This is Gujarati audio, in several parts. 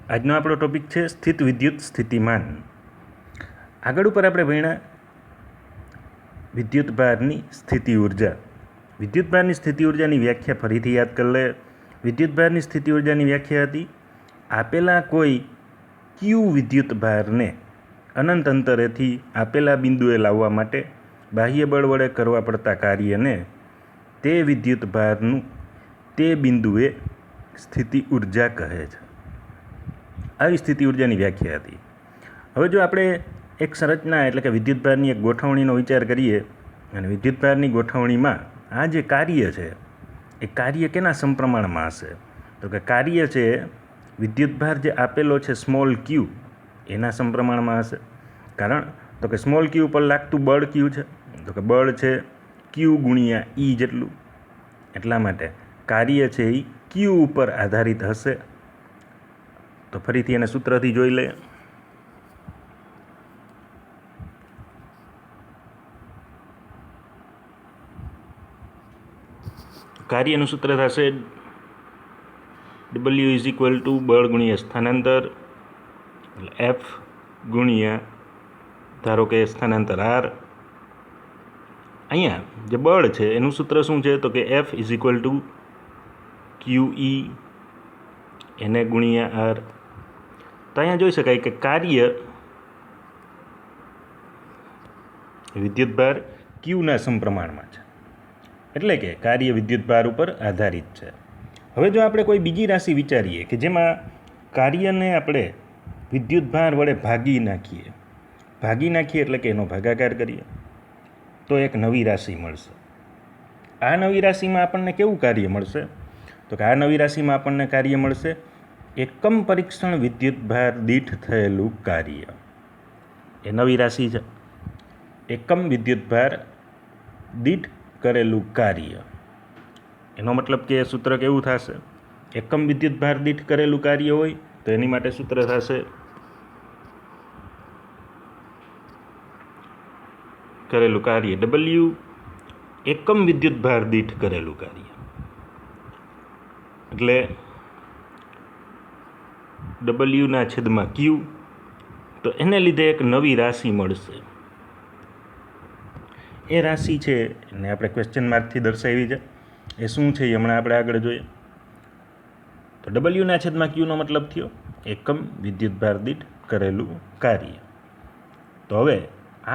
આજનો આપણો ટોપિક છે સ્થિત વિદ્યુત સ્થિતિમાન. આગળ ઉપર આપણે ભણ્યા વિદ્યુત ભારની સ્થિતિ ઉર્જા. વિદ્યુત ભારની સ્થિતિ ઉર્જાની વ્યાખ્યા ફરીથી યાદ કરી લે. વિદ્યુત ભારની સ્થિતિ ઉર્જાની વ્યાખ્યા હતી આપેલા કોઈ ક્યુ વિદ્યુત ભારને અનંત અંતરેથી આપેલા બિંદુએ લાવવા માટે બાહ્ય બળ વડે કરવા પડતા કાર્યને તે વિદ્યુત ભારનું તે બિંદુએ સ્થિતિ ઉર્જા કહે છે. આવી સ્થિતિ ઉર્જાની વ્યાખ્યા હતી. હવે જો આપણે એક સંરચના એટલે કે વિદ્યુતભારની એક ગોઠવણીનો વિચાર કરીએ અને વિદ્યુતભારની ગોઠવણીમાં આ જે કાર્ય છે એ કાર્ય કેના સમપ્રમાણમાં હશે? તો કે કાર્ય છે વિદ્યુતભાર જે આપેલો છે સ્મોલ ક્યુ એના સમપ્રમાણમાં હશે. કારણ તો કે સ્મોલ ક્યુ ઉપર લાગતું બળ ક્યુ છે, તો કે બળ છે ક્યુ ગુણ્યા ઈ જેટલું. એટલા માટે કાર્ય છે એ ક્યુ ઉપર આધારિત હશે. તો ફરીથી એને સૂત્રથી જોઈ લઈએ. કાર્યનું સૂત્ર થશે W ઇઝ ઇક્વલ ટુ બળ ગુણ્યા સ્થાનાંતર એટલે F ગુણ્યા ધારો કે સ્થાનાંતર R. અહીંયા જે બળ છે એનું સૂત્ર શું છે? તો કે F is equal two QE એને ગુણ્યા R. તો અહીંયા જોઈ શકાય કે કાર્ય વિદ્યુતભાર ક્યુના સમપ્રમાણમાં છે, એટલે કે કાર્ય વિદ્યુતભાર ઉપર આધારિત છે. હવે જો આપણે કોઈ બીજી રાશિ વિચારીએ કે જેમાં કાર્યને આપણે વિદ્યુતભાર વડે ભાગી નાખીએ એટલે કે એનો ભાગાકાર કરીએ તો એક નવી રાશિ મળશે. આ નવી રાશિમાં આપણને કેવું કાર્ય મળશે? તો કે આ નવી રાશિમાં આપણને કાર્ય મળશે એકમ પરીક્ષણ વિદ્યુતભાર દીઠ થયેલું કાર્ય. એ નવી રાશિ છે. એકમ વિદ્યુતભાર દીઠ કરેલું કાર્ય. એનો મતલબ કે સૂત્ર કેવું થશે? એકમ વિદ્યુતભાર દીઠ કરેલું કાર્ય હોય તો એની માટે સૂત્ર થશે કરેલું કાર્ય W એકમ વિદ્યુતભાર દીઠ કરેલું કાર્ય એટલે W / Q. તો એને લીધે એક નવી રાશિ મળશે. એ રાશિ છે એને આપણે ક્વેશ્ચન માર્કથી દર્શાવી છે. એ શું છે એ હમણાં આપણે આગળ જોઈએ. તો W / Q નો મતલબ થયો એકમ વિદ્યુતભાર દીઠ કરેલું કાર્ય. તો હવે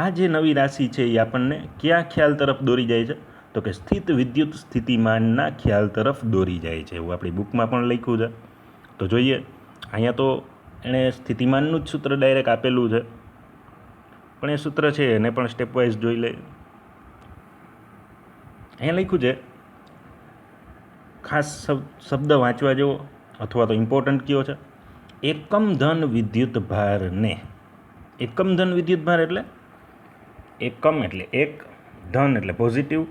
આ જે નવી રાશિ છે એ આપણને કયા ખ્યાલ તરફ દોરી જાય છે? તો કે સ્થિત વિદ્યુત સ્થિતિમાનના ખ્યાલ તરફ દોરી જાય છે. એવું આપણી બુકમાં પણ લખ્યું છે. તો જોઈએ. અહીંયા તો એણે સ્થિતિમાનનું જ સૂત્ર ડાયરેક્ટ આપેલું છે, પણ એ સૂત્ર છે એને પણ સ્ટેપ વાઇઝ જોઈ લે. અહીંયા લખ્યું છે ખાસ શબ્દ વાંચવા જેવો અથવા તો ઇમ્પોર્ટન્ટ કયો છે? એકમ ધન વિદ્યુત ભારને. એકમ ધન વિદ્યુત ભાર એટલે એકમ એટલે એક, ધન એટલે પોઝિટિવ,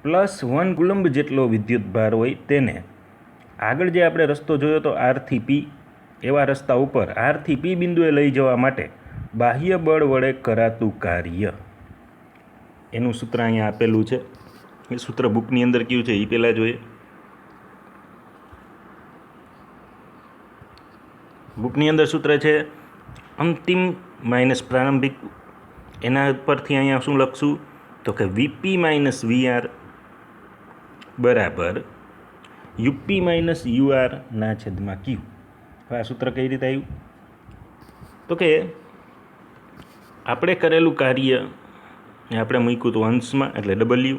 +1 કુલંબ જેટલો વિદ્યુત ભાર હોય તેને આગળ જે આપણે રસ્તો જોયો તો R થી P, એવા રસ્તા ઉપર R થી P બિંદુએ લઈ જવા માટે બાહ્ય બળ વડે કરાતું કાર્ય. એનું સૂત્ર અહીંયા આપેલું છે. એ સૂત્ર બુકની અંદર કયું છે એ પહેલાં જોઈએ. બુકની અંદર સૂત્ર છે અંતિમ માઇનસ પ્રારંભિક. એના પરથી અહીંયા શું લખશું? તો કે VP - VR બરાબર UP - UR / Q. હવે આ સૂત્ર કઈ રીતે આવ્યું? તો કે આપણે કરેલું કાર્ય એ આપણે મૂક્યું હતું અંશમાં એટલે W,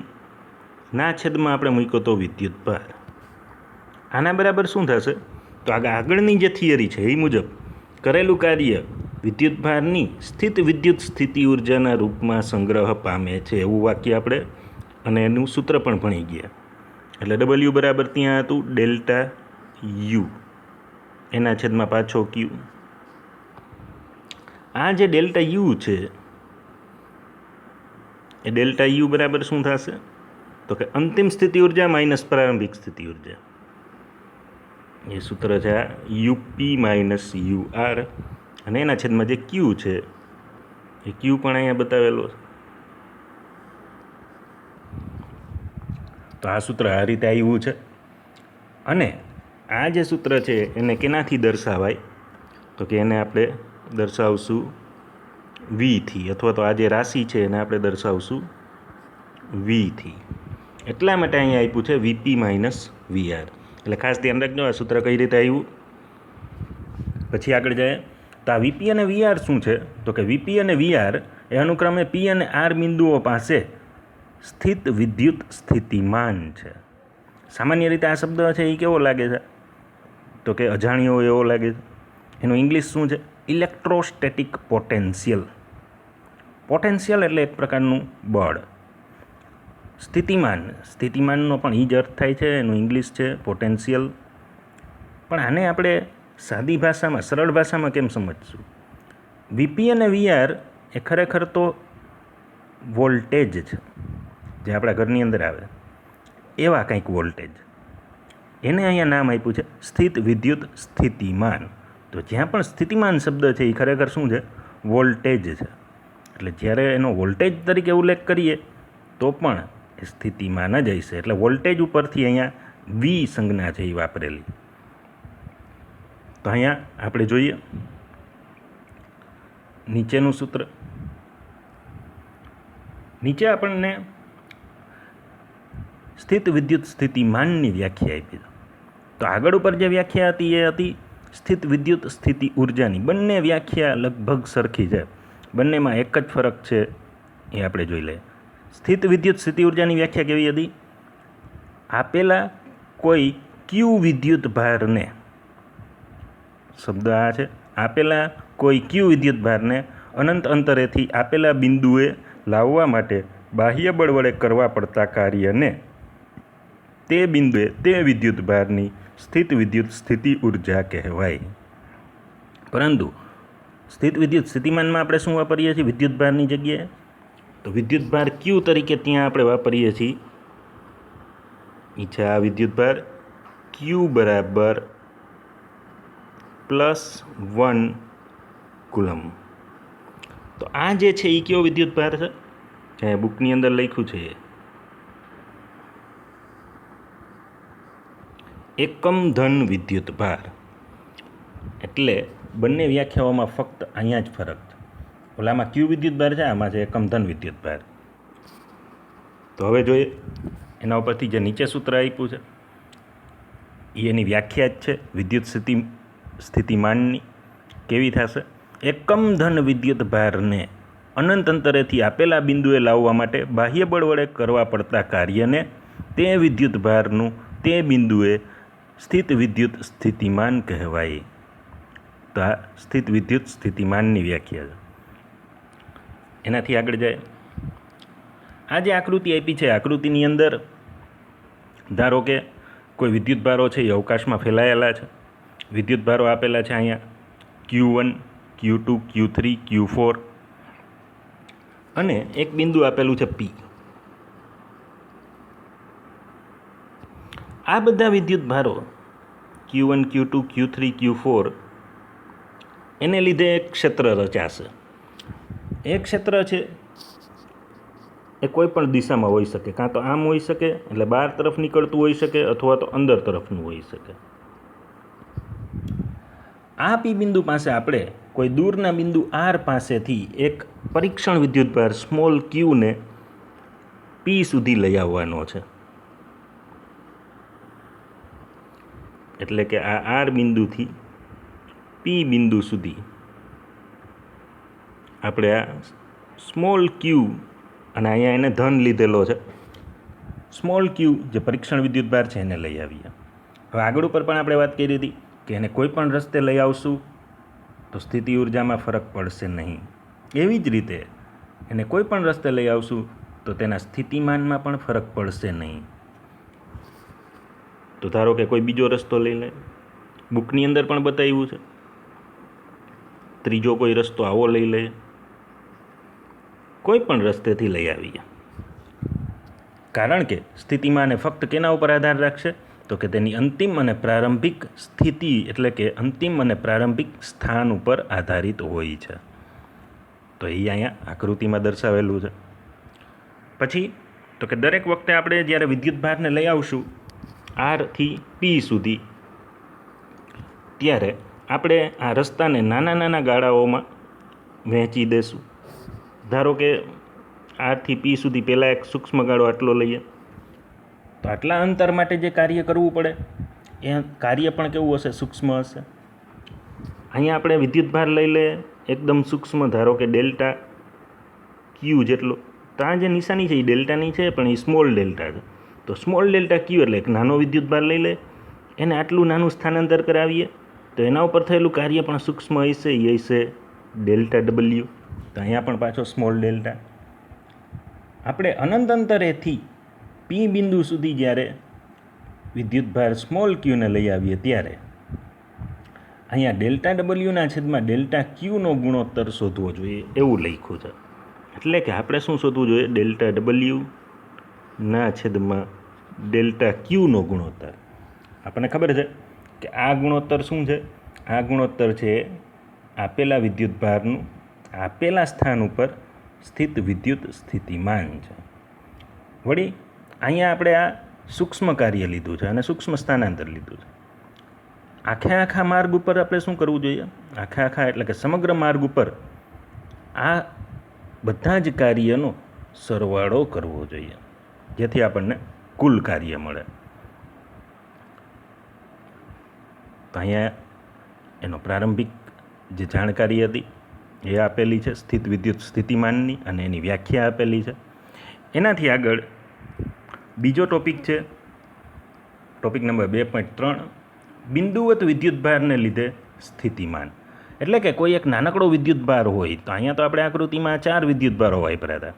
ના છેદમાં આપણે મૂક્યો તો વિદ્યુત ભાર. આના બરાબર શું થશે? તો આગળની જે થિયરી છે એ મુજબ કરેલું કાર્ય વિદ્યુત ભારની સ્થિત વિદ્યુત સ્થિતિ ઉર્જાના રૂપમાં સંગ્રહ પામે છે. એવું વાક્ય આપણે અને એનું સૂત્ર પણ ભણી ગયા. એટલે W બરાબર ત્યાં હતું ΔU એના છેદમાં પાછો Q. આ જે ΔU છે એ ΔU બરાબર શું થશે? તો કે અંતિમ સ્થિતિ ઉર્જા માઇનસ પ્રારંભિક સ્થિતિ ઉર્જા. એ સૂત્ર છે આ UP - UR અને એના છેદમાં જે Q છે એ Q પણ અહીંયા બતાવેલો છે. તો આ સૂત્ર આ રીતે આવ્યું છે. અને આ જે સૂત્ર છે એને કેનાથી દર્શાવાય? તો કે એને આપણે દર્શાવશું વીથી, અથવા તો આ જે રાશિ છે એને આપણે દર્શાવશું વીથી. એટલા માટે અહીંયા આપ્યું છે વીપી માઇનસ વીઆર. એટલે ખાસ ધ્યાન રાખજો આ સૂત્ર કઈ રીતે આવ્યું. પછી આગળ જાય તો આ વીપી અને વીઆર શું છે? તો કે વીપી અને વીઆર એ અનુક્રમે પી અને આર બિંદુઓ પાસે સ્થિત વિદ્યુત સ્થિતિમાન છે. સામાન્ય રીતે આ શબ્દ છે એ કેવો લાગે છે? તો કે અજાણ્યો એવો લાગે છે. એનું ઇંગ્લિશ શું છે? Electrostatic potential. પોટેન્શિયલ એટલે એક પ્રકારનું બળ. સ્થિતિમાનનો પણ એ જ અર્થ થાય છે, એનું ઇંગ્લિશ છે પોટેન્શિયલ. પણ આને આપણે સાદી ભાષામાં, સરળ ભાષામાં કેમ સમજશું? વીપી અને વીઆર એ ખરેખર તો વોલ્ટેજ છે, જે આપણા ઘરની અંદર આવે એવા કંઈક વોલ્ટેજ. એને અહીંયા નામ આપ્યું છે સ્થિત વિદ્યુત સ્થિતિમાન. તો જ્યાં પણ સ્થિતિમાન શબ્દ છે એ ખરેખર શું છે? વોલ્ટેજ છે. એટલે જ્યારે એનો વોલ્ટેજ તરીકે ઉલ્લેખ કરીએ તો પણ એ સ્થિતિમાન જ હશે. એટલે વોલ્ટેજ ઉપરથી અહીંયા વી સંજ્ઞા છે એ વાપરેલી. તો અહીંયા આપણે જોઈએ નીચેનું સૂત્ર. નીચે આપણને સ્થિત વિદ્યુત સ્થિતિમાનની વ્યાખ્યા આપી. તો આગળ ઉપર જે વ્યાખ્યા હતી એ હતી સ્થિત વિદ્યુત સ્થિતિ ઉર્જાની. બંને વ્યાખ્યા લગભગ સરખી છે, બંનેમાં એક જ ફરક છે, એ આપણે જોઈ લઈએ. સ્થિત વિદ્યુત સ્થિતિ ઉર્જાની વ્યાખ્યા કેવી હતી? આપેલા કોઈ ક્યુ વિદ્યુત ભારને, શબ્દ આ છે, આપેલા કોઈ ક્યુ વિદ્યુત ભારને અનંત અંતરેથી આપેલા બિંદુએ લાવવા માટે બાહ્ય બળ વડે કરવા પડતા કાર્યને તે બિંદુએ તે વિદ્યુત ભારની સ્થિત વિદ્યુત સ્થિતિ ઉર્જા કહેવાય. પરંતુ સ્થિત વિદ્યુત સ્થિતિમાનમાં આપણે શું વાપરીએ છીએ વિદ્યુત ભારની જગ્યાએ? તો વિદ્યુત ભાર ક્યુ તરીકે ત્યાં આપણે વાપરીએ છીએ. છે આ વિદ્યુત ભાર ક્યુ બરાબર +1 કુલમ. તો આ જે છે એ કયો વિદ્યુત ભાર છે? જે બુકની અંદર લખ્યું છે એકમ ધન વિદ્યુત ભાર. એટલે બંને વ્યાખ્યાઓમાં ફક્ત અહીંયા જ ફરક છે. ઓલામાં ક્યુ વિદ્યુત ભાર છે, આમાં છે એકમ ધન વિદ્યુત ભાર. તો હવે જોઈએ એના ઉપરથી જે નીચે સૂત્ર આપ્યું છે એ એની વ્યાખ્યા જ છે વિદ્યુત સ્થિતિમાનની. કેવી થશે? એકમ ધન વિદ્યુત ભારને અનંત અંતરેથી આપેલા બિંદુએ લાવવા માટે બાહ્ય બળ વડે કરવા પડતા કાર્યને તે વિદ્યુત ભારનું તે બિંદુએ સ્થિત વિદ્યુત સ્થિતિમાન કહેવાય. તો આ સ્થિત વિદ્યુત સ્થિતિમાનની વ્યાખ્યા છે. એનાથી આગળ જાય આ જે આકૃતિ આપી છે, આકૃતિની અંદર ધારો કે કોઈ વિદ્યુત ભારો છે એ અવકાશમાં ફેલાયેલા છે. વિદ્યુત ભારો આપેલા છે અહીંયા Q1, Q2, Q3, Q4 અને એક બિંદુ આપેલું છે P. આ બધા વિદ્યુત ભારો Q1, Q2, Q3, Q4 એને લીધે એક ક્ષેત્ર રચાશે. એ ક્ષેત્ર છે એ કોઈ પણ દિશામાં હોઈ શકે, કાં તો આમ હોઈ શકે એટલે બહાર તરફ નીકળતું હોઈ શકે, અથવા તો અંદર તરફનું હોઈ શકે. આ પી બિંદુ પાસે આપણે કોઈ દૂરના બિંદુ આર પાસેથી એક પરીક્ષણ વિદ્યુતભાર સ્મોલ ક્યુને પી સુધી લઈ આવવાનો છે. એટલે કે આ આર બિંદુથી પી બિંદુ સુધી આપણે આ સ્મોલ ક્યુ, અને અહીંયા એને ધન લીધેલો છે, સ્મોલ ક્યુ જે પરીક્ષણ વિદ્યુતભાર છે એને લઈ આવીએ. હવે આગળ ઉપર પણ આપણે વાત કરી હતી કે એને કોઈ પણ રસ્તે લઈ આવશું તો સ્થિતિ ઉર્જામાં ફરક પડશે નહીં. એવી જ રીતે એને કોઈ પણ રસ્તે લઈ આવશું તો તેના સ્થિતિમાનમાં પણ ફરક પડશે નહીં. તો ધારો કે કોઈ બીજો રસ્તો લઈ લે, બુકની અંદર પણ બતાવ્યું છે. ત્રીજો કોઈ રસ્તો આવો લઈ લે, કોઈ પણ રસ્તેથી લઈ આવીએ. કારણ કે સ્થિતિમાન એ ફક્ત કેના ઉપર આધાર રાખશે? તો કે તેની અંતિમ અને પ્રારંભિક સ્થિતિ, એટલે કે અંતિમ અને પ્રારંભિક સ્થાન ઉપર આધારિત હોય છે. તો એ અહીંયા આકૃતિમાં દર્શાવેલું છે. પછી તો કે દરેક વખતે આપણે જ્યારે વિદ્યુત ભારને લઈ આવશું આરથી પી સુધી, ત્યારે આપણે આ રસ્તાને નાના નાના ગાળાઓમાં વહેંચી દઈશું. ધારો કે આથી પી સુધી પહેલાં એક સૂક્ષ્મ ગાળો આટલો લઈએ, તો આટલા અંતર માટે જે કાર્ય કરવું પડે એ કાર્ય પણ કેવું હશે? સૂક્ષ્મ હશે. અહીંયા આપણે વિદ્યુતભાર લઈ લે એકદમ સૂક્ષ્મ, ધારો કે ડેલ્ટા ક્યુ જેટલો. તો આ જે નિશાની છે એ ડેલ્ટાની છે, પણ એ સ્મોલ ડેલ્ટા છે. તો સ્મોલ ડેલ્ટા ક્યુ એટલે એક નાનો વિદ્યુતભાર લઈ લે, એને આટલું નાનું સ્થાનાંતર કરાવીએ તો એના ઉપર થયેલું કાર્ય પણ સૂક્ષ્મ હશે, એ હશે ડેલ્ટા ડબલ્યુ. તો અહીંયા પણ પાછો સ્મોલ ડેલ્ટા. આપણે અનંત અંતરેથી પી બિંદુ સુધી જ્યારે વિદ્યુતભાર સ્મોલ ક્યુને લઈ આવીએ ત્યારે અહીંયા ડેલ્ટા ડબલ્યુના છેદમાં ડેલ્ટા ક્યુનો ગુણોત્તર શોધવો જોઈએ એવું લખ્યું છે. એટલે કે આપણે શું શોધવું જોઈએ? ડેલ્ટા ડબલ્યુના છેદમાં ડેલ્ટા ક્યુનો ગુણોત્તર. આપણને ખબર છે કે આ ગુણોત્તર શું છે? આ ગુણોત્તર છે આપેલા વિદ્યુતભારનું આપેલા સ્થાન ઉપર સ્થિત વિદ્યુત સ્થિતિમાન છે. વળી અહીંયા આપણે આ સૂક્ષ્મ કાર્ય લીધું છે અને સૂક્ષ્મ સ્થાનાંતર લીધું છે. આખા માર્ગ ઉપર આપણે શું કરવું જોઈએ? આખા એટલે કે સમગ્ર માર્ગ ઉપર આ બધા જ કાર્યનો સરવાળો કરવો જોઈએ, જેથી આપણને કુલ કાર્ય મળે. તો અહીંયા એનો પ્રારંભિક જે જાણકારી હતી એ આપેલી છે સ્થિત વિદ્યુત સ્થિતિમાનની, અને એની વ્યાખ્યા આપેલી છે. એનાથી આગળ બીજો ટોપિક છે, ટોપિક નંબર 2.3, બિંદુવત વિદ્યુતભારને લીધે સ્થિતિમાન. એટલે કે કોઈ એક નાનકડો વિદ્યુતભાર હોય, તો અહીંયા તો આપણે આકૃતિમાં 4 વિદ્યુતભારો વાપર્યા હતા,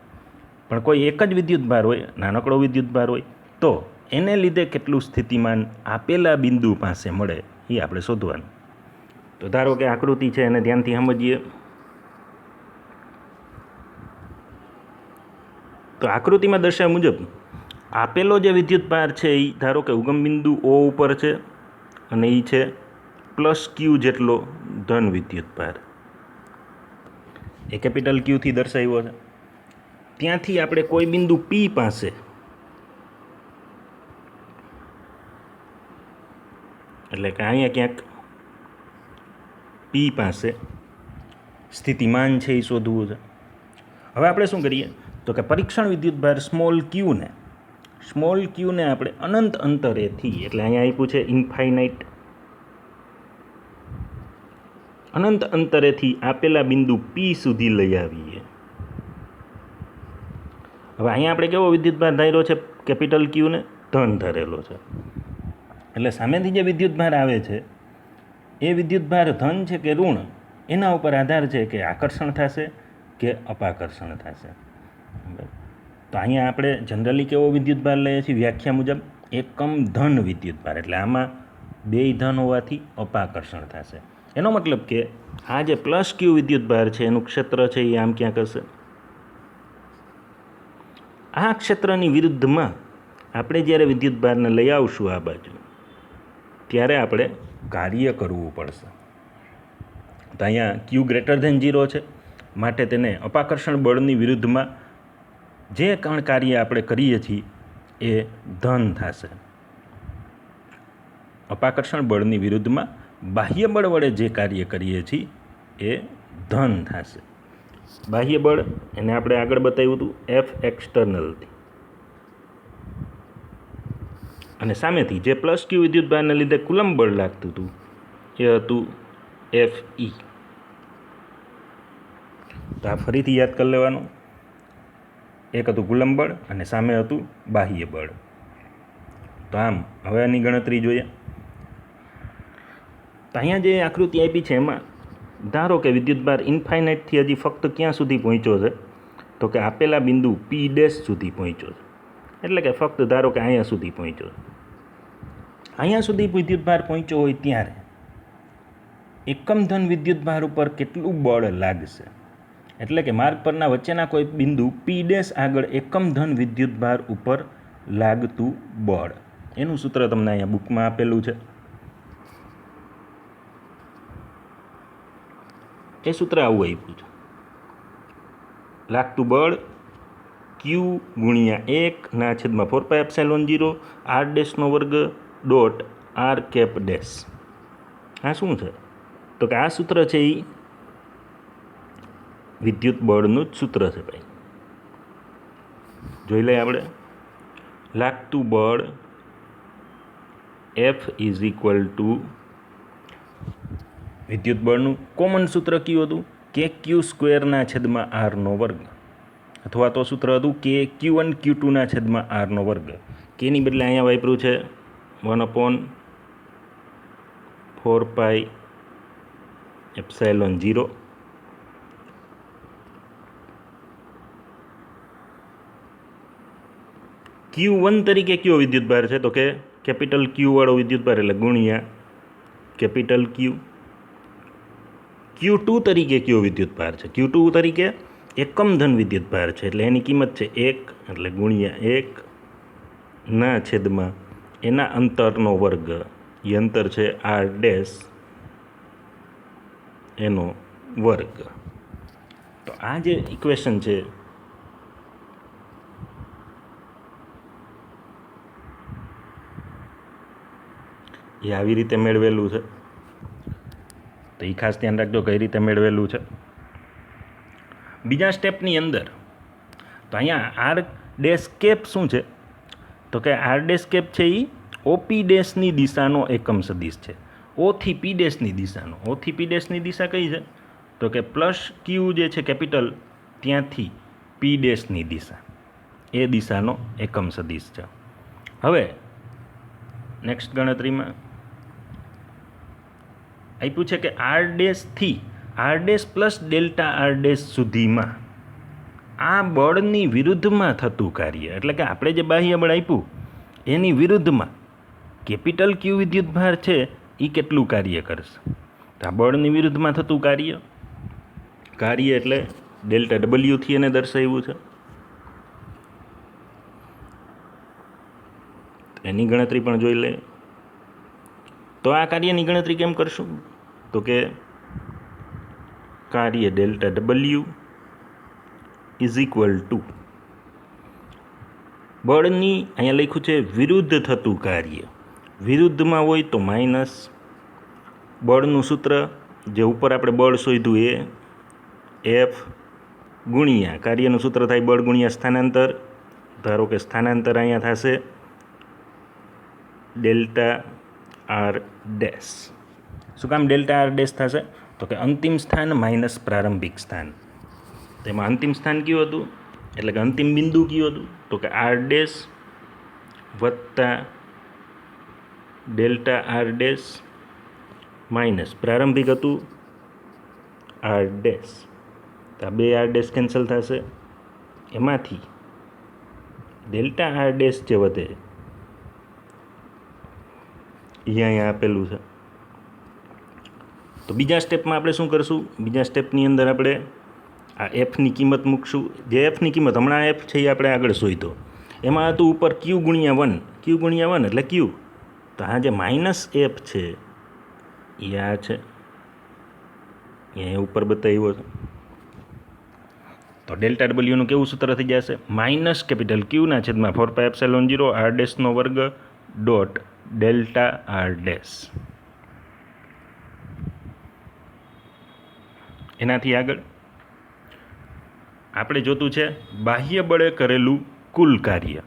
પણ કોઈ એક જ વિદ્યુતભાર હોય, નાનકડો વિદ્યુતભાર હોય, તો એને લીધે કેટલું સ્થિતિમાન આપેલા બિંદુ પાસે મળે એ આપણે શોધવાનું. તો ધારો કે આકૃતિ છે એને ધ્યાનથી સમજીએ. તો આકૃતિમાં દર્શાવ્યા મુજબ આપેલો જે વિદ્યુતભાર છે એ ધારો કે ઉગમ બિંદુ ઓ ઉપર છે, અને એ છે +Q જેટલો ધન વિદ્યુતભાર. એ કેપિટલ ક્યુથી દર્શાવ્યો છે. ત્યાંથી આપણે કોઈ બિંદુ P પાસે, એટલે કે અહીંયા ક્યાંક P પાસે સ્થિતિમાન છે એ શોધવું છે. હવે આપણે શું કરીએ? તો કે પરીક્ષણ વિદ્યુતભાર સ્મોલ ક્યુને આપણે અનંત અંતરેથી, એટલે અહીંયા આપ્યું છે ઇન્ફાઇનાઇટ, અનંત અંતરેથી આપેલા બિંદુ P સુધી લઈ આવીએ. હવે અહીંયા આપણે કેવો વિદ્યુતભાર ધાર્યો છે? કેપિટલ ક્યુને ધન ધરેલો છે. એટલે સામેથી જે વિદ્યુતભાર આવે છે એ વિદ્યુતભાર ધન છે કે ઋણ, એના ઉપર આધાર છે કે આકર્ષણ થશે કે અપાકર્ષણ થશે. તો અહીંયા આપણે જનરલી કેવો વિદ્યુતભાર લઈએ છીએ? વ્યાખ્યા મુજબ એકમ ધન વિદ્યુતભાર. એટલે આમાં 2 ધન હોવાથી અપાકર્ષણ થશે. એનો મતલબ કે આ જે +Q વિદ્યુતભાર છે એનું ક્ષેત્ર છે એ આમ ક્યાંક હશે. આ ક્ષેત્રની વિરુદ્ધમાં આપણે જ્યારે વિદ્યુતભારને લઈ આવશું આ બાજુ, ત્યારે આપણે કાર્ય કરવું પડશે. તો અહીંયા Q > 0 છે, માટે તેને અપાકર્ષણ બળની વિરુદ્ધમાં જે કણ કાર્ય આપણે કરીએ છીએ એ ધન થશે. અપાકર્ષણ બળની વિરુદ્ધમાં બાહ્ય બળ વડે જે કાર્ય કરીએ છીએ એ ધન થશે. બાહ્ય બળ એને આપણે આગળ બતાવ્યું હતું F એક્સટર્નલથી, અને સામેથી જે +Q વિદ્યુતભારને લીધે કુલંબ બળ લાગતું હતું એ હતું Fe. તો આ ફરીથી યાદ કરી લેવાનું. એક હતું કુલંબ બળ અને સામે હતું બાહ્ય બળ. તો આમ હવે આની ગણતરી જોઈએ. તો અહીંયા જે આકૃતિ આપી છે એમાં ધારો કે વિદ્યુતભાર ઇન્ફાઇનાઇટથી હજી ફક્ત ક્યાં સુધી પહોંચ્યો છે? તો કે આપેલા બિંદુ P' સુધી પહોંચ્યો છે. એટલે કે ફક્ત ધારો કે અહીંયા સુધી પહોંચ્યો છે. અહીંયા સુધી વિદ્યુતભાર પહોંચ્યો હોય ત્યારે એકમ ધન વિદ્યુતભાર ઉપર કેટલું બળ લાગશે? એટલે કે માર્ગ પરના વચ્ચેના કોઈ બિંદુ P' આગળ એકમ ધન વિદ્યુતભાર ઉપર લાગતું બળ, એનું સૂત્ર તમને અહીંયા બુકમાં આપેલું છે. એ સૂત્ર આવું આપ્યું છે: લાગતું બળ Q × 1/4πε0 r' નો વર્ગ / r કેપ ડેશ. આ શું છે? તો કે આ સૂત્ર છે એ વિદ્યુત બળનું જ સૂત્ર છે ભાઈ. જોઈ લઈએ આપણે. લાગતું બળ F ઇઝ ઇક્વલ ટુ વિદ્યુત બળનું કોમન સૂત્ર કયું હતું? કે ક્યુ સ્ક્વેરના છેદમાં આરનો વર્ગ, અથવા તો સૂત્ર હતું કે Q1 Q2ના છેદમાં આરનો વર્ગ. કેની બદલે અહીંયા વાપર્યું છે 1/4πε0. Q1 તરીકે કયો વિદ્યુતભાર છે? તો કે કેપિટલ ક્યુ વાળો વિદ્યુતભાર એટલે ગુણ્યા કેપિટલ ક્યુ. Q2 તરીકે કયો વિદ્યુતભાર છે? Q2 તરીકે એકમ ધન વિદ્યુતભાર છે એટલે એની કિંમત છે 1 એટલે ગુણ્યા 1 ના છેદમાં એના અંતરનો વર્ગ. એ અંતર છે r ડેશ એનો વર્ગ. તો આ જે ઇક્વેશન છે એ આવી રીતે મેળવેલું છે. તો એ ખાસ ધ્યાન રાખજો કઈ રીતે મેળવેલું છે. બીજા સ્ટેપની અંદર તો અહીંયા આર ડેશ કેપ શું છે? તો કે આર ડેશ કેપ છે એ ઓપી ડેશની દિશાનો એકમ સદિશ છે. ઓથી પી ડેશની દિશાનો. ઓથી પી ડેશની દિશા કઈ છે? તો કે પ્લસ ક્યુ જે છે કેપિટલ ત્યાંથી પી ડેશની દિશા, એ દિશાનો એકમ સદિશ છે. હવે નેક્સ્ટ ગણતરીમાં આપ્યું છે કે આર ડેશથી R dash plus delta R dash સુધીમાં આ બળની વિરુદ્ધમાં થતું કાર્ય, એટલે કે આપણે જે બાહ્ય બળ આપ્યું એની વિરુદ્ધમાં કેપિટલ ક્યુ વિદ્યુતભાર છે એ કેટલું કાર્ય કરશે? તો આ બળની વિરુદ્ધમાં થતું કાર્ય એટલે ડેલ્ટા ડબલ્યુથી એને દર્શાવ્યું છે. એની ગણતરી પણ જોઈ લે. તો આ કાર્યની ગણતરી કેમ કરશું? તો કે કાર્ય delta W is equal two બળની અહીંયા લખ્યું છે વિરુદ્ધ થતું કાર્ય. વિરુદ્ધમાં હોય તો માઇનસ બળનું સૂત્ર જે ઉપર આપણે બળ શોધ્યું એ એફ ગુણ્યા કાર્યનું સૂત્ર થાય બળ ગુણ્યા સ્થાનાંતર. ધારો કે સ્થાનાંતર અહીંયા થશે ડેલ્ટા આર ડેશ. શું કામ ડેલ્ટા આર ડેશ થશે? તો કે અંતિમ સ્થાન માઇનસ પ્રારંભિક સ્થાન. તેમાં અંતિમ સ્થાન કયું હતું? એટલે કે અંતિમ બિંદુ કયું હતું? તો કે આર ડેશ વત્તા ડેલ્ટા આર ડેશ માઇનસ પ્રારંભિક હતું આર ડેશ. તો આ બે આર ડેશ કેન્સલ થશે. એમાંથી ડેલ્ટા આર ડેશ જે વધે એ અહીંયા આપેલું છે. તો બીજા સ્ટેપમાં આપણે શું કરશું? બીજા સ્ટેપની અંદર આપણે આ એફની કિંમત મૂકશું. જે એફની કિંમત હમણાં એફ છે એ આપણે આગળ શોધ્યો. એમાં હતું ઉપર ક્યુ ગુણ્યા 1. ક્યુ ગુણ્યા 1 એટલે ક્યુ. તો આ જે માઇનસ એફ છે એ આ છે, અહીંયા ઉપર બતાવ્યો છે. તો ડેલ્ટા ડબલ્યુનું કેવું સૂત્ર થઈ જશે? માઇનસ કેપિટલ ક્યુના છેદમાં 4πε0 આર ડેશનો વર્ગ ડોટ ડેલ્ટા આર ડેશ. એનાથી આગળ આપણે જોતું છે બાહ્ય બળે કરેલું કુલ કાર્ય.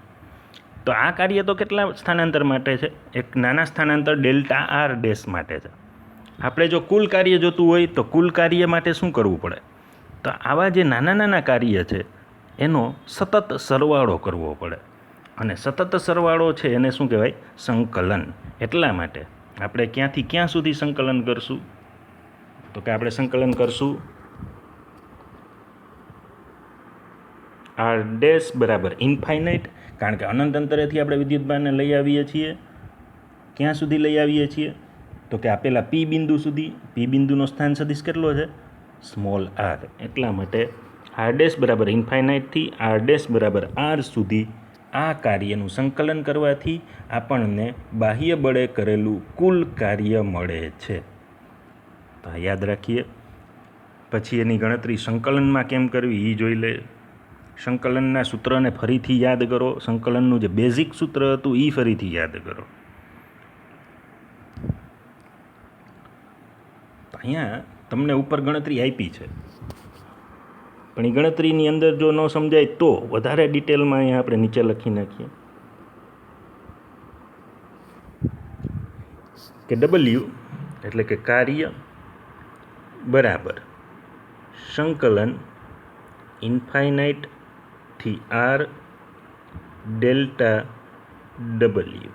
તો આ કાર્ય તો કેટલા સ્થાનાંતર માટે છે? એક નાના સ્થાનાંતર ડેલ્ટા આર ડેશ માટે છે. આપણે જો કુલ કાર્ય જોતું હોય તો કુલ કાર્ય માટે શું કરવું પડે? તો આવા જે નાના નાના કાર્ય છે એનો સતત સરવાળો કરવો પડે. અને સતત સરવાળો છે એને શું કહેવાય? સંકલન. એટલા માટે આપણે ક્યાંથી ક્યાં સુધી સંકલન કરશું? તો કે આપણે સંકલન કરશું આર ડેશ બરાબર ઇન્ફાઇનાઇટ, કારણ કે અનંત અંતરેથી આપણે વિદ્યુતભારને લઈ આવીએ છીએ. ક્યાં સુધી લઈ આવીએ છીએ? તો કે આપેલા પી બિંદુ સુધી. પી બિંદુનો સ્થાન સદિશ કેટલો છે? Small r. એટલા માટે આર ડેશ બરાબર ઇન્ફાઇનાઇટથી આર ડેશ બરાબર આર સુધી આ કાર્યનું સંકલન કરવાથી આપણને બાહ્ય બળે કરેલું કુલ કાર્ય મળે છે. તો યાદ રાખીએ. પછી એની ગણતરી સંકલનમાં કેમ કરવી એ જોઈ લે. સંકલનના સૂત્રને ફરીથી યાદ કરો. સંકલનનું જે બેઝિક સૂત્ર હતું એ ફરીથી યાદ કરો. અહીંયા તમને ઉપર ગણતરી આપી છે, પણ એ ગણતરીની અંદર જો ન સમજાય તો વધારે ડિટેલમાં અહીંયા આપણે નીચે લખી નાખીએ કે ડબલ્યુ એટલે કે કાર્ય બરાબર સંકલન ઇન્ફાઇનાઇટથી આર ડેલ્ટા ડબલ્યુ.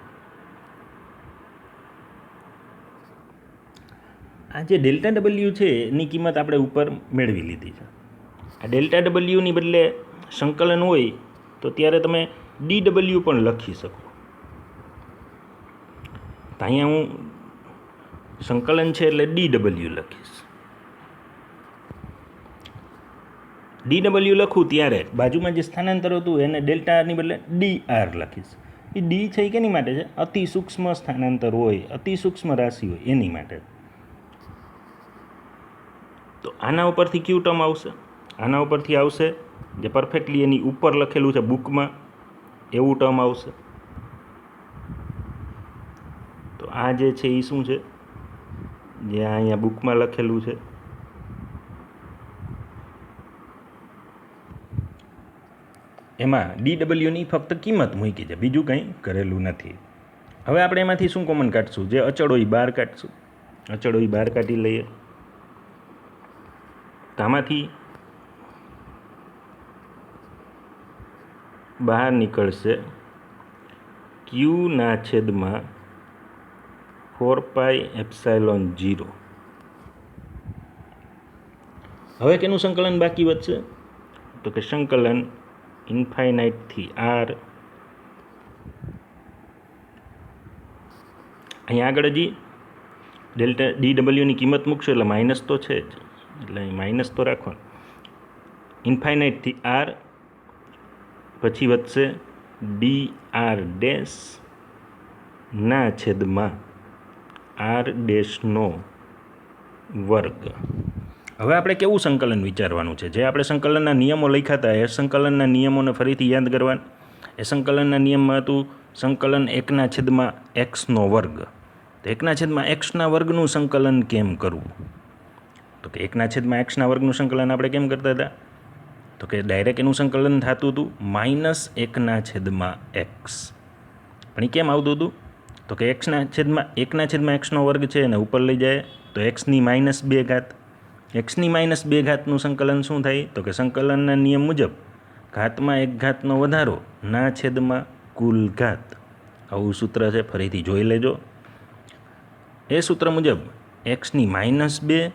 આ જે ડેલ્ટા ડબલ્યુ છે એની કિંમત આપણે ઉપર મેળવી લીધી છે. આ ડેલ્ટા ડબલ્યુની બદલે સંકલન હોય તો ત્યારે તમે ડી ડબલ્યુ પણ લખી શકો. તો અહીંયા હું સંકલન છે એટલે ડી ડબલ્યુ લખીશ. ડી ડબલ્યુ લખું ત્યારે બાજુમાં જે સ્થાનાંતર હતું એને ડેલ્ટાની બદલે ડી આર લખીશ. એ ડી છે એ કેની માટે છે? અતિ સૂક્ષ્મ સ્થાનાંતર હોય, અતિ સૂક્ષ્મ રાશિ હોય એની માટે. તો આના ઉપરથી કયું ટર્મ આવશે? આના ઉપરથી આવશે જે પરફેક્ટલી એની ઉપર લખેલું છે બુકમાં એવું ટર્મ આવશે. તો આ જે છે એ શું છે? જે અહીંયા બુકમાં લખેલું છે એમાં ડી ડબલ્યુની ફક્ત કિંમત મૂકી છે, બીજું કંઈ કરેલું નથી. હવે આપણે એમાંથી શું કોમન કાઢશું? જે અચળ હોય બહાર કાઢશું. અચળ હોય બહાર કાઢી લઈએ. તો આમાંથી બહાર નીકળશે ક્યુના છેદમાં 4πε0. હવે કેનું સંકલન બાકી વધશે? તો કે સંકલન ઇન્ફાઇનાઇટથી આર. અહીંયા આગળ હજી ડેલ્ટા ડી ડબલ્યુની કિંમત મૂકશો એટલે માઇનસ તો છે જ, એટલે અહીં માઇનસ તો રાખવાનું. ઇન્ફાઇનાઇટથી આર, પછી વધશે ડી આર ડેશ ના છેદમાં આર ડેશનો વર્ગ. હવે આપણે કેવું સંકલન વિચારવાનું છે? જે આપણે સંકલનના નિયમો લખ્યા હતા એ સંકલનના નિયમોને ફરીથી યાદ કરવાના. એ સંકલનના નિયમમાં હતું સંકલન 1/x2. તો 1/x2 સંકલન કેમ કરવું? તો કે 1/x2 સંકલન આપણે કેમ કરતા હતા? તો કે ડાયરેક્ટ એનું સંકલન થતું હતું -1/x. પણ એ કેમ આવતું હતું? તો કે 1/x2 છે એને ઉપર લઈ જાય તો x ની -2 ઘાત. x ની -2 ઘાતનું સંકલન શું થાય? તો કે સંકલનના નિયમ મુજબ ઘાતમાં 1 ઘાતનો વધારો ના છેદમાં કુલ ઘાત. આવું સૂત્ર છે, ફરીથી જોઈ લેજો. એ સૂત્ર મુજબ x ની -2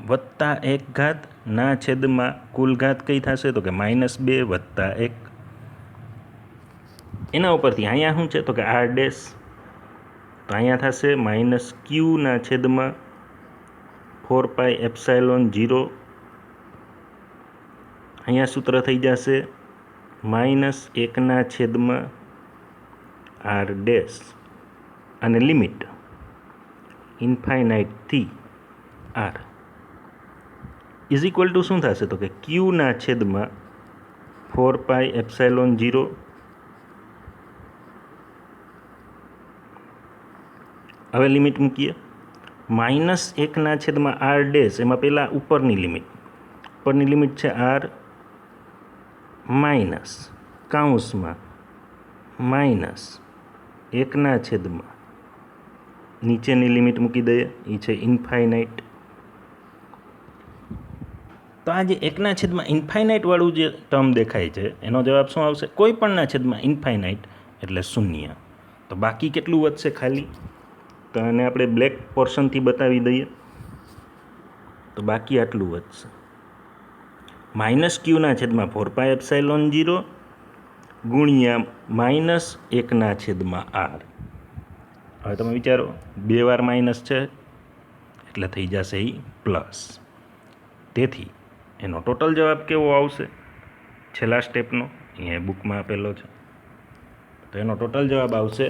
વત્તા 1 ઘાત ના છેદમાં કુલ ઘાત કઈ થશે? તો કે -2 વત્તા 1. એના ઉપરથી અહીંયા શું છે? તો કે આર ડેશ. તો અહીંયા થશે -q/4πε0. અહીંયા સૂત્ર થઈ જશે -1/r ડેશ અને લિમિટ ઇન્ફાઇનાઇટથી આર ઇઝ ઇક્વલ ટુ શું થશે? તો કે q/4πε0. હવે લિમિટ મૂકીએ. -1/r ડેશ એમાં પહેલાં ઉપરની લિમિટ છે આર માઇનસ કૌંસમાં -1/, નીચેની લિમિટ મૂકી દઈએ એ છે ઇન્ફાઇનાઇટ. તો આ જે 1/ઇન્ફાઇનાઇટ વાળું જે ટર્મ દેખાય છે એનો જવાબ શું આવશે? કોઈ પણના છેદમાં ઇન્ફાઇનાઇટ એટલે 0. તો બાકી કેટલું વધશે ખાલી? તો આને આપણે બ્લેક પોર્શનથી બતાવી દઈએ તો બાકી આટલું વધશે -q/4πε0 ગુણ્યા -1/r. હવે તમે વિચારો 2 વાર માઇનસ છે એટલે થઈ જશે એ પ્લસ. તેથી એનો ટોટલ જવાબ કેવો આવશે? છેલ્લા સ્ટેપનો અહીંયા બુકમાં આપેલો છે. તો એનો ટોટલ જવાબ આવશે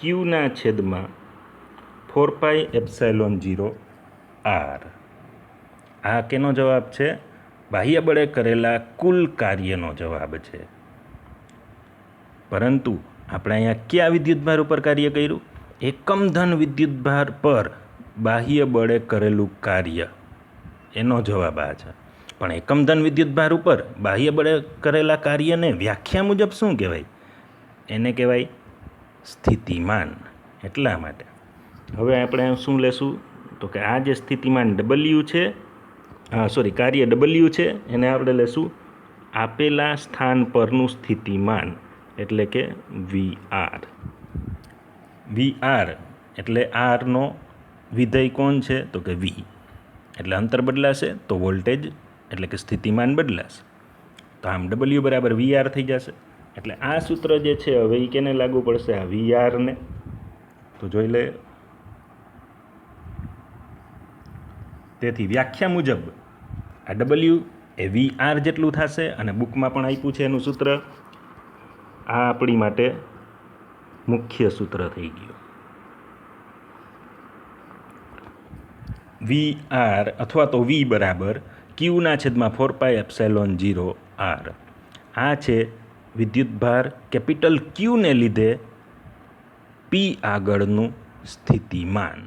q/4πε0r. આ કેનો જવાબ છે? બાહ્ય બળે કરેલા કુલ કાર્યનો જવાબ છે. પરંતુ આપણે અહીંયા કયા વિદ્યુતભાર ઉપર કાર્ય કર્યું? એકમ ધન વિદ્યુતભાર પર બાહ્ય બળે કરેલું કાર્ય, એનો જવાબ આ છે. પણ એકમધન વિદ્યુતભાર ઉપર બાહ્ય બળે કરેલા કાર્યને વ્યાખ્યા મુજબ શું કહેવાય? એને કહેવાય સ્થિતિમાન. એટલા માટે હવે આપણે શું લેશું તો કે આ જે સ્થિતિમાન ડબલ્યુ છે, કાર્ય ડબલ્યુ છે, એને આપણે લેશું આપેલા સ્થાન પરનું સ્થિતિમાન, એટલે કે VR. VR એટલે આરનો વિધેય કોણ છે તો કે V. એટલે અંતર બદલાશે તો વોલ્ટેજ એટલે કે સ્થિતિમાન બદલાશે. તો આમ W બરાબર VR થઈ જશે. એટલે આ સૂત્ર જે છે હવે એ કેને લાગુ પડશે? આ VRને. તો જોઈ લે. તેથી વ્યાખ્યા મુજબ આ W એ VR જેટલું થશે, અને બુકમાં પણ આપ્યું છે એનું સૂત્ર. આ આપણી માટે મુખ્ય સૂત્ર થઈ ગયું. VR અથવા તો V બરાબર Q/4πε0R. આ છે વિદ્યુતભાર કેપિટલ Qને લીધે P આગળનું સ્થિતિમાન.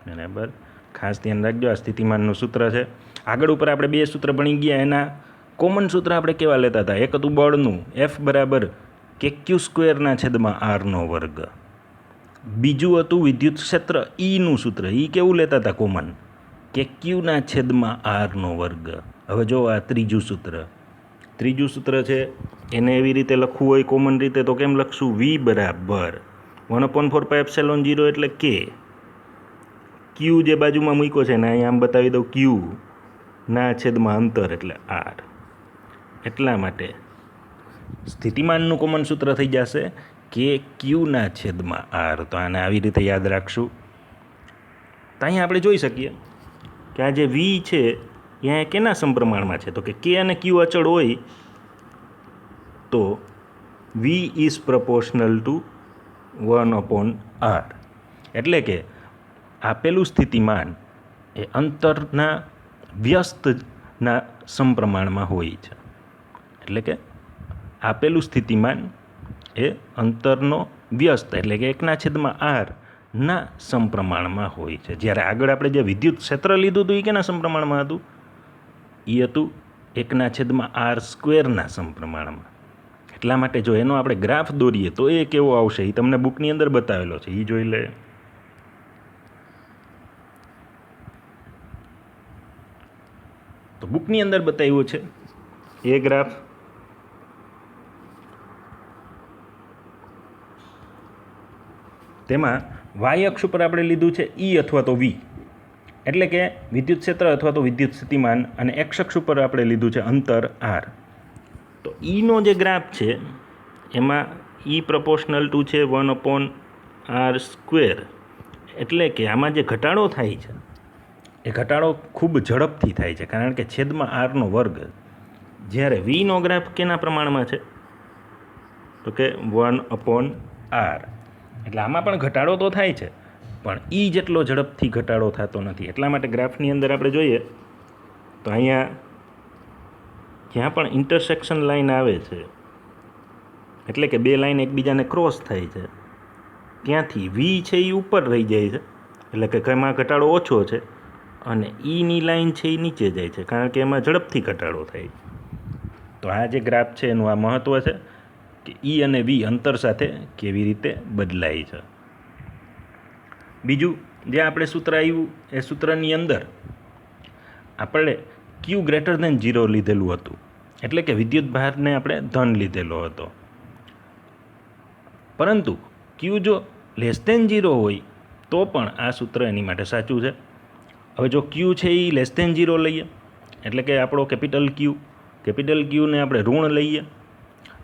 બરાબર, ખાસ ધ્યાન રાખજો, આ સ્થિતિમાનનું સૂત્ર છે. આગળ ઉપર આપણે બે સૂત્ર ભણી ગયા, એના કોમન સૂત્ર આપણે કેવા લેતા હતા? એક હતું બળનું, F બરાબર kq²/r². બીજું હતું વિદ્યુત ક્ષેત્ર Eનું સૂત્ર. E કેવું લેતા હતા કોમન? kq/r². હવે જો આ ત્રીજું સૂત્ર છે, એને એવી રીતે લખવું હોય કોમન રીતે તો કેમ લખશું? V બરાબર 1/4πε0 એટલે કે Q જે બાજુમાં મૂક્યો છે ને અહીંયા આમ બતાવી દઉં, Q/અંતર એટલે R. એટલા માટે સ્થિતિમાનનું કોમન સૂત્ર થઈ જશે કે Q/R. તો આને આવી રીતે યાદ રાખશું. તો અહીંયા આપણે જોઈ શકીએ કે આ જે V છે એ કેના સમપ્રમાણમાં છે? તો કે K અને Q અચળ હોય તો V is proportional two 1/R. એટલે કે આપેલું સ્થિતિમાન એ અંતરના વ્યસ્તના સમપ્રમાણમાં હોય છે. એટલે કે આપેલું સ્થિતિમાન એ અંતરનો વ્યસ્ત એટલે કે 1/R ના સમપ્રમાણમાં હોય છે. જ્યારે આગળ આપણે જે વિદ્યુત ક્ષેત્ર લીધું હતું એ કેના સમપ્રમાણમાં હતું? એ હતું 1/R² ના સમપ્રમાણમાં. એટલા માટે જો એનો આપણે ગ્રાફ દોરીએ તો એ કેવો આવશે એ તમને બુકની અંદર બતાવેલો છે, એ જોઈ લે. તો બુકની અંદર બતાવ્યું છે એ ગ્રાફ. તેમાં વાય અક્ષ ઉપર આપણે લીધું છે E અથવા તો V, એટલે કે વિદ્યુત ક્ષેત્ર અથવા તો વિદ્યુત સ્થિતિમાન, અને એક્સ અક્ષ ઉપર આપણે લીધું છે અંતર R. તો Eનો જે ગ્રાફ છે એમાં E પ્રપોર્શનલ ટુ છે 1/R². એટલે કે આમાં જે ઘટાડો થાય છે એ ઘટાડો ખૂબ ઝડપથી થાય છે, કારણ કે છેદમાં R². જ્યારે Vનો ગ્રાફ કેના પ્રમાણમાં છે તો કે 1/R. એટલે આમાં પણ ઘટાડો તો થાય છે, પણ E જેટલો ઝડપથી ઘટાડો થતો નથી. એટલા માટે ગ્રાફની અંદર આપણે જોઈએ તો અહીંયા જ્યાં પણ ઇન્ટરસેક્શન લાઈન આવે છે, એટલે કે બે લાઈન એકબીજાને ક્રોસ થાય છે, ત્યાંથી V છે એ ઉપર રહી જાય છે, એટલે કે એમાં ઘટાડો ઓછો છે, અને Eની લાઈન છે એ નીચે જાય છે, કારણ કે એમાં ઝડપથી ઘટાડો થાય. તો આ જે ગ્રાફ છે એનું આ મહત્ત્વ છે કે E અને V અંતર સાથે કેવી રીતે બદલાય છે. બીજું જે આપણે સૂત્ર આવ્યું એ સૂત્રની અંદર આપણે Q0 લીધેલું હતું, એટલે કે વિદ્યુત ભારને આપણે ધન લીધેલો હતો. પરંતુ Q જો <0 હોય તો પણ આ સૂત્ર એની માટે સાચું છે. હવે જો Q છે એ <0 લઈએ, એટલે કે આપણો કેપિટલ Qને આપણે ઋણ લઈએ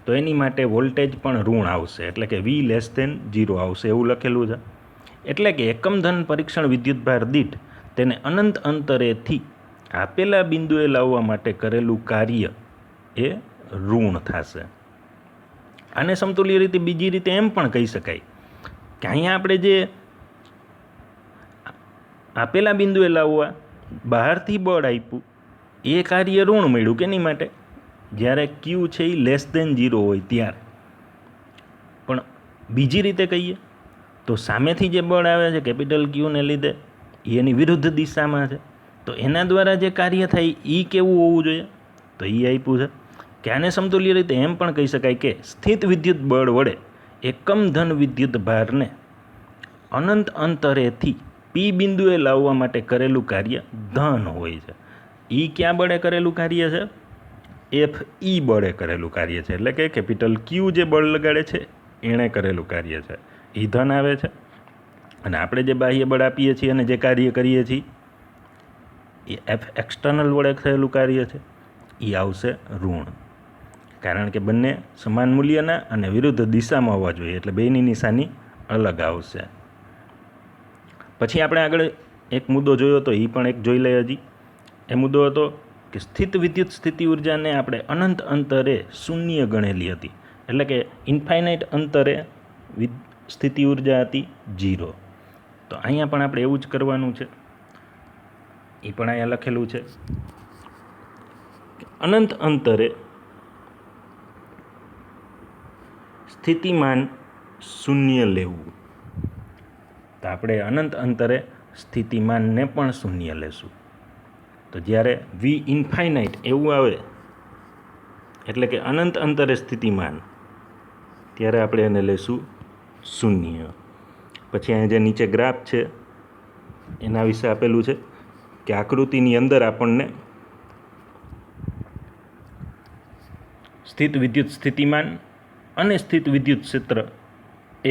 તો એની માટે વોલ્ટેજ પણ ઋણ આવશે, એટલે કે V<0 આવશે એવું લખેલું છે. એટલે કે એકમ ધન પરીક્ષણ વિદ્યુતભાર દીઠ તેને અનંત અંતરેથી આપેલા બિંદુએ લાવવા માટે કરેલું કાર્ય એ ઋણ થશે. આને સમતુલ્ય રીતે બીજી રીતે એમ પણ કહી શકાય કે અહીંયા આપણે જે આપેલા બિંદુએ લાવવા બહારથી બળ આપ્યું એ કાર્ય ઋણ મળ્યું. કેની માટે? જ્યારે Q છે એ <0 હોય ત્યારે. પણ બીજી રીતે કહીએ તો સામેથી જે બળ આવે છે કેપિટલ Qને લીધે એ એની વિરુદ્ધ દિશામાં છે, તો એના દ્વારા જે કાર્ય થાય એ કેવું હોવું જોઈએ? તો એ આપ્યું છે કે આને સમતુલ્ય રીતે એમ પણ કહી શકાય કે સ્થિત વિદ્યુત બળ વડે એકમ ધન વિદ્યુત ભારને અનંત અંતરેથી પી બિંદુએ લાવવા માટે કરેલું કાર્ય ધન હોય છે. એ ક્યાં બળે કરેલું કાર્ય છે? એફ ઈ બળે કરેલું કાર્ય છે. એટલે કે કેપિટલ ક્યુ જે બળ લગાડે છે એણે કરેલું કાર્ય છે, એ ધન આવે છે. અને આપણે જે બાહ્ય બળ આપીએ છીએ અને જે કાર્ય કરીએ છીએ એ એફ એક્સટર્નલ વડે થયેલું કાર્ય છે, એ આવશે ઋણ. કારણ કે બંને સમાન મૂલ્યના અને વિરુદ્ધ દિશામાં હોવા જોઈએ, એટલે બેની નિશાની અલગ આવશે. પછી આપણે આગળ એક મુદ્દો જોયો હતો, એ પણ એક જોઈ લઈએ હજી. એ મુદ્દો હતો કે સ્થિત વિદ્યુત સ્થિતિ ઉર્જાને આપણે અનંત અંતરે શૂન્ય ગણેલી હતી. એટલે કે ઇન્ફાઇનાઇટ અંતરે સ્થિતિ ઉર્જા હતી 0. તો અહીંયા પણ આપણે એવું જ કરવાનું છે. એ પણ અહીંયા લખેલું છે કે અનંત અંતરે સ્થિતિમાન શૂન્ય લેવું. તો આપણે અનંત અંતરે સ્થિતિમાનને પણ શૂન્ય લેશું. તો જ્યારે વી ઇન્ફાઇનાઇટ એવું આવે એટલે કે અનંત અંતરે સ્થિતિમાન, ત્યારે આપણે એને લેશું શૂન્ય. પછી અહીંયા જે નીચે ગ્રાફ છે એના વિશે આપેલું છે કે આકૃતિની અંદર આપણને સ્થિત વિદ્યુત સ્થિતિમાન અને સ્થિત વિદ્યુત ક્ષેત્ર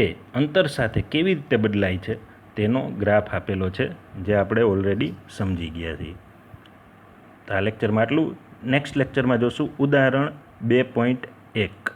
એ અંતર સાથે કેવી રીતે બદલાય છે તેનો ગ્રાફ આપેલો છે, જે આપણે ઓલરેડી સમજી ગયા છીએ. તો આ લેક્ચરમાં આટલું. નેક્સ્ટ લેક્ચરમાં જોશું ઉદાહરણ 2.1.